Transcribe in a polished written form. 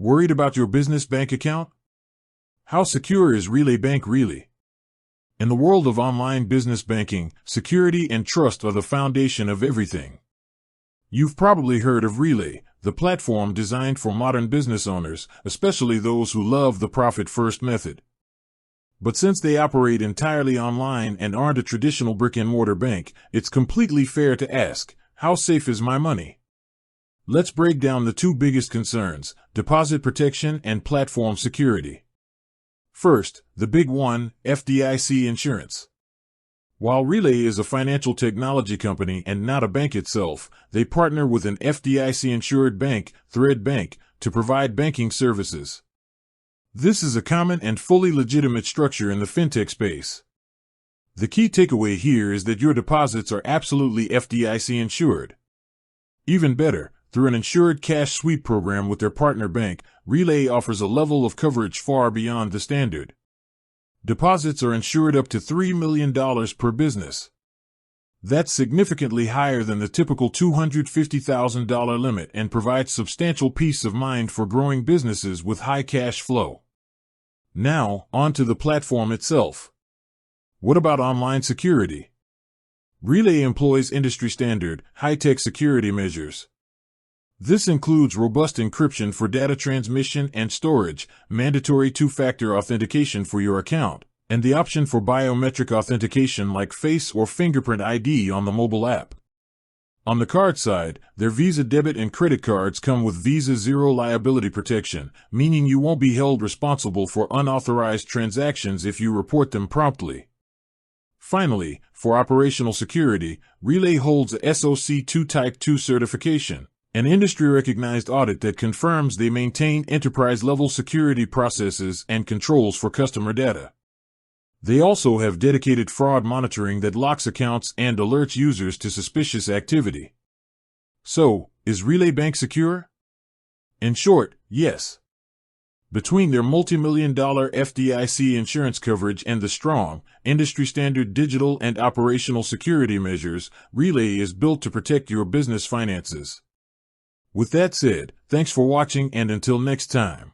Worried about your business bank account? How secure is Relay Bank really? In the world of online business banking, security and trust are the foundation of everything. You've probably heard of Relay, the platform designed for modern business owners, especially those who love the profit-first method. But since they operate entirely online and aren't a traditional brick-and-mortar bank, it's completely fair to ask, how safe is my money? Let's break down the two biggest concerns, deposit protection and platform security. First, the big one, FDIC insurance. While Relay is a financial technology company and not a bank itself, they partner with an FDIC-insured bank, Thread Bank, to provide banking services. This is a common and fully legitimate structure in the fintech space. The key takeaway here is that your deposits are absolutely FDIC insured. Even better, through an insured cash sweep program with their partner bank, Relay offers a level of coverage far beyond the standard. Deposits are insured up to $3 million per business. That's significantly higher than the typical $250,000 limit and provides substantial peace of mind for growing businesses with high cash flow. Now, on to the platform itself. What about online security? Relay employs industry-standard, high-tech security measures. This includes robust encryption for data transmission and storage, mandatory two-factor authentication for your account, and the option for biometric authentication like Face or Fingerprint ID on the mobile app. On the card side, their Visa debit and credit cards come with Visa Zero liability protection, meaning you won't be held responsible for unauthorized transactions if you report them promptly. Finally, for operational security, Relay holds a SOC 2 Type 2 certification, an industry-recognized audit that confirms they maintain enterprise-level security processes and controls for customer data. They also have dedicated fraud monitoring that locks accounts and alerts users to suspicious activity. So, is Relay Bank secure? In short, yes. Between their multi-million-dollar FDIC insurance coverage and the strong, industry-standard digital and operational security measures, Relay is built to protect your business finances. With that said, thanks for watching and until next time.